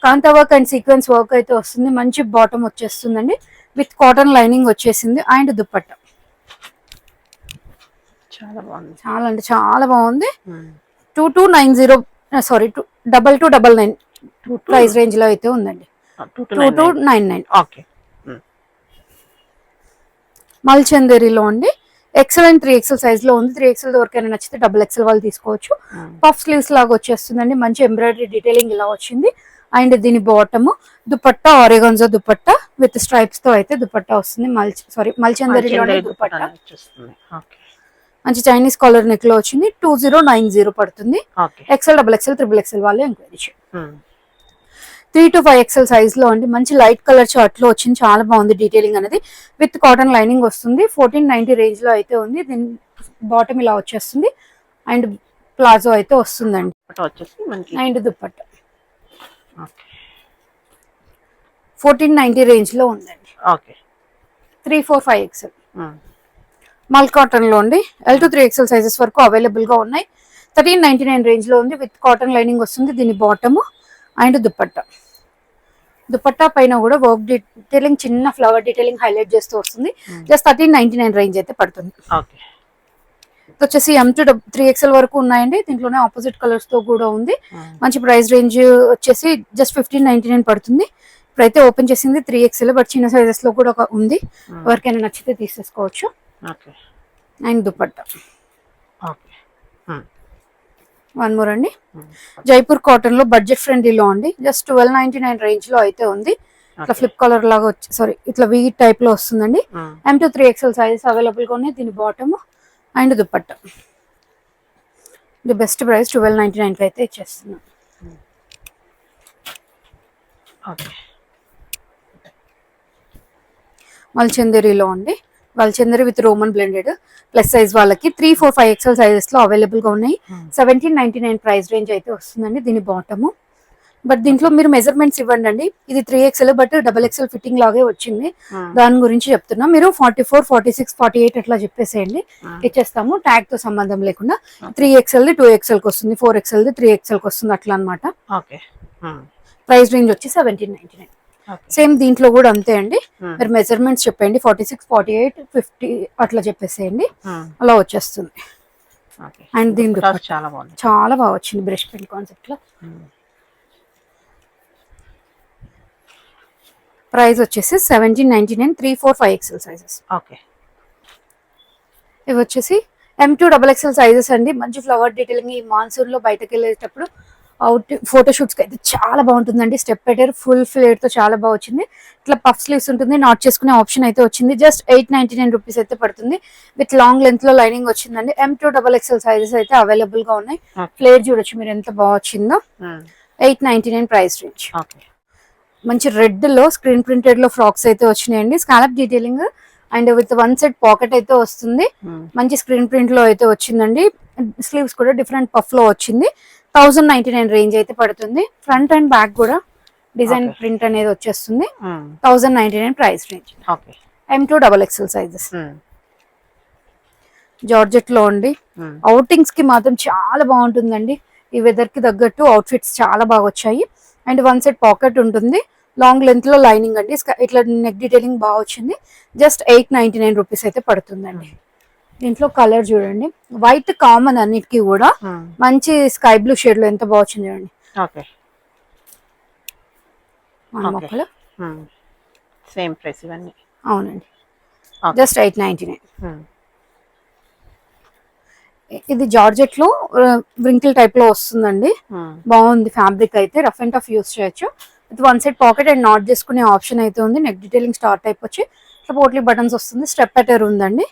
కాంతా వర్క్ అండ్ సీక్వెన్స్ వర్క్ అయితే వస్తుంది. మంచి బాటమ్ వచ్చేస్తుందండి విత్ కాటన్ లైనింగ్ వచ్చేసింది. అండ్ దుపట్టా
చాలా బాగుంది,
చాలా అంటే చాలా బాగుంది. 2290 సారీ 2299 ప్రైస్ రేంజ్ లో అయితే ఉందండి. 2299.
ఓకే.
మల్చందరిలో అండి. XL అండ్ 3XL సైజ్ లో ఉంది. 3XL ఎవరికైనా నచ్చితే XXL వాళ్ళు తీసుకోవచ్చు. పఫ్ స్లీవ్స్ లాగా వచ్చేస్తుందండి. మంచి ఎంబ్రాయిడరీ డీటెయిలింగ్ ఇలా వచ్చింది. అండ్ దీని bottom dupatta organza dupatta with stripes తో అయితే దుపట్టా వస్తుంది. మల్చందరిలోనే దుపట్టా మంచి చైనీస్ కాలర్ నెక్ లో వచ్చింది. 2090 పడుతుంది. XL, XXL, XXL వాళ్ళు ఎంక్వైరీ చేయండి. 3 to 5XL సైజ్ లో అండి. మంచి లైట్ కలర్ చార్ట్ లో వచ్చింది. చాలా బాగుంది డీటెయిలింగ్ అనేది విత్ కాటన్ లైనింగ్ వస్తుంది. 1490 రేంజ్ లో అయితే ఉంది. దీని బాటమ్ ఇలా వచ్చేస్తుంది. అండ్ ప్లాజో అయితే వస్తుందండి. అండ్ దుపట్టా 1490 రేంజ్ లో ఉందండి. 3, 4, 5XL మల్ కాటన్ లో అండి. L to 3XL సైజెస్ వరకు అవైలబుల్ గా ఉన్నాయి. 1399 రేంజ్ లో ఉంది విత్ కాటన్ లైనింగ్ వస్తుంది. దీని బాటమ్ అండ్ దుపట్టా పైన కూడా వర్క్ డీటెయిలింగ్, చిన్న ఫ్లవర్ డీటెయిలింగ్ హైలైట్ చేస్తూ వస్తుంది. జస్ట్ 1399 రేంజ్ అయితే పడుతుంది. వచ్చేసి M2 3XL వరకు ఉన్నాయండి. దీంట్లోనే ఆపోజిట్ కలర్స్ తో కూడా ఉంది. మంచి ప్రైస్ రేంజ్ వచ్చేసి జస్ట్ 1599 పడుతుంది. ఇప్పుడైతే ఓపెన్ చేసింది 3XL, బట్ చిన్న సైజెస్ లో కూడా ఉంది. ఎవరికైనా నచ్చితే తీసేసుకోవచ్చు. అండ్ దుపట్టా వన్ మోర్ అండి. జైపూర్ కాటన్ లో బడ్జెట్ ఫ్రెండ్లీలో అండి. జస్ట్ 1299 రేంజ్ లో అయితే ఉంది. ఇట్లా ఫ్లిప్ కలర్ లాగా వచ్చి ఇట్లా వీ టైప్ లో వస్తుందండి. M2 3XL సైజెస్ అవైలబుల్ గా ఉన్నాయి. దీని bottom and dupatta. The best price 1299 అయితే ఇచ్చేస్తున్నాం. మల్చందరిలో అండి. మల్చందరి with roman blended plus size వాళ్ళకి 3, 4, 5XL సైజెస్ లో అవైలబుల్ గా ఉన్నాయి. 1799 ప్రైస్ రేంజ్ అయితే వస్తుందండి. దీని బాటమ్. బట్ దీంట్లో మీరు మెజర్మెంట్స్ ఇవ్వండి అండి. ఇది 3XL బట్ XXL ఫిట్టింగ్ లాగే వచ్చింది. దాని గురించి చెప్తున్నా. మీరు 44, 46, 48 అట్లా చెప్పేసేయండి, ఇచ్చేస్తాము. ట్యాగ్ తో సంబంధం లేకుండా. 3XL 2XL కి వస్తుంది, 4XL 3XL కి వస్తుంది అట్లా అనమాట. ప్రైస్ రేంజ్ వచ్చి 1799. సేమ్ దీంట్లో కూడా అంతే అండి. మీరు మెజర్మెంట్స్ చెప్పండి, 46, 48, 50 అట్లా చెప్పేసేయండి, అలా వచ్చేస్తుంది. అండ్ దీని
చాలా బాగుంది,
చాలా బాగా వచ్చింది బ్రష్ పెయింట్ కాన్సెప్ట్ లో. ప్రైస్ వచ్చేసి 1799, 3, 4, 5 XL సైజెస్.
ఓకే.
ఇవి వచ్చేసి M2XXL సైజెస్ అండి. మంచి ఫ్లవర్ డీటెయిలింగ్ ఈ మాన్సూన్ లో బయటకు వెళ్ళేటప్పుడు అవుట్ ఫోటోషూట్స్ కి అయితే చాలా బాగుంటుందండి. స్టెప్ పెట్టారు ఫుల్ ఫ్లేర్ తో చాలా బాగా వచ్చింది. ఇట్లా పఫ్ స్లీవ్స్ ఉంటుంది, నాట్ చేసుకునే ఆప్షన్ అయితే వచ్చింది. జస్ట్ 899 రూపీస్ అయితే పడుతుంది. విత్ లాంగ్ లెంత్ లో లైనింగ్ వచ్చిందండి. M2XXL సైజెస్ అయితే అవైలబుల్ గా ఉన్నాయి. ఫ్లేర్ చూడొచ్చు మీరు ఎంత బాగా వచ్చిందో. 899 ప్రైస్ రేంజ్. మంచి రెడ్ లో స్క్రీన్ ప్రింటెడ్ లో ఫ్రాక్స్ అయితే వచ్చినాయండి. Scallop detailing and with 1 set pocket అయితే వస్తుంది. మంచి స్క్రీన్ ప్రింట్ లో అయితే వచ్చిందండి. స్లీవ్స్ కూడా డిఫరెంట్ పఫ్ లో వచ్చింది. 1099 రేంజ్ అయితే పడుతుంది. ఫ్రంట్ అండ్ బ్యాక్ కూడా డిజైన్ ప్రింట్ అనేది వచ్చేస్తుంది. 1099 price range. M2XXL sizes. Georgette లో అండి. అవుటింగ్స్ కి మాత్రం చాలా బాగుంటుందండి. ఈ వెదర్ కి తగ్గట్టు అవుట్ఫిట్స్ చాలా బాగా వచ్చాయి. అండ్ 1 సెట్ పాకెట్ ఉంటుంది. లాంగ్ లెంత్ లో లైనింగ్ అండి. ఇట్లా నెక్ డీటెయిలింగ్ బాగా వచ్చింది. జస్ట్ 899 రూపీస్ అయితే పడుతుందండి. దీంట్లో కలర్ చూడండి, వైట్ కామన్ అన్నిటికీ కూడా మంచి స్కై బ్లూ షేడ్ లో ఎంత బాగా వచ్చింది చూడండి.
సేమ్ ప్రైస్ ఇవన్నీ.
అవునండి, జస్ట్ 899. ఇది జార్జెట్ లో వ్రింకిల్ టైప్ లో వస్తుందండి. బాగుంది ఫ్యాబ్రిక్ అయితే, రఫ్ అండ్ టఫ్ యూస్ చేయొచ్చు. With 1 set pocket and not చేసుకునే ఆప్షన్ అయితే ఉంది. నెక్ డీటెయిలింగ్ స్టార్ టైప్ వచ్చి పోట్లీ బటన్స్ వస్తుంది. స్టెప్ అటర్ ఉందండి.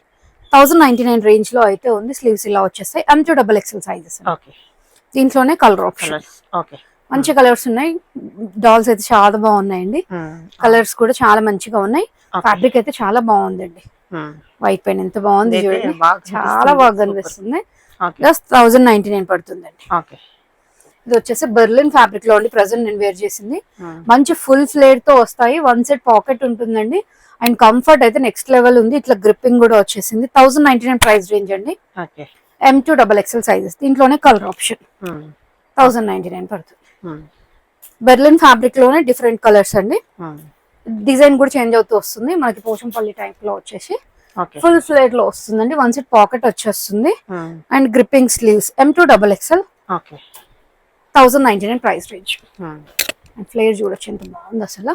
1099 రేంజ్ లో అయితే ఉంది. స్లీవ్స్ ఇలా వచ్చేస్తాయి. M2XXL sizes. దీంట్లోనే కలర్ ఆప్షన్ మంచి కలర్స్ ఉన్నాయి. డాల్స్ అయితే చాలా బాగున్నాయండి. కలర్స్ కూడా చాలా మంచిగా ఉన్నాయి. ఫ్యాబ్రిక్ అయితే చాలా బాగుందండి. వైట్ పైన ఎంత బాగుంది చూడండి, చాలా బాగా కనిపిస్తుంది. జస్ట్ 1099 పడుతుందండి. ఇది వచ్చేసి బెర్లిన్ ఫ్యాబ్రిక్ లో అండి. ప్రెసెంట్ నేను వేర్ చేసింది. మంచి ఫుల్ ఫ్లేర్ తో వస్తాయి. 1 సెట్ పాకెట్ ఉంటుందండి. అండ్ కంఫర్ట్ అయితే నెక్స్ట్ లెవెల్ ఉంది. ఇట్లా గ్రిప్పింగ్ కూడా వచ్చేసింది. 1099 ప్రైస్ రేంజ్ అండి. M2XXL sizes. దీంట్లోనే కలర్ ఆప్షన్ 1099 పడుతుంది. బెర్లిన్ ఫ్యాబ్రిక్ లోనే డిఫరెంట్ కలర్స్ అండి. డిజైన్ కూడా చేంజ్ అవుతూ వస్తుంది. మనకి పోచంపల్లి టైప్ లో వచ్చేసి ఫుల్ ఫ్లేర్ లో వస్తుందండి. 1 సెట్ పాకెట్ వచ్చేస్తుంది. And gripping sleeves. M2XXL 1099 price range. Flare చూడొచ్చు ఎంత బాగుంది అసలు.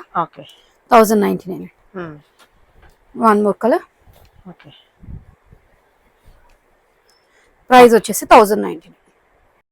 1099. 1 మోర్ కలర్. ప్రైస్ వచ్చేసి 1099.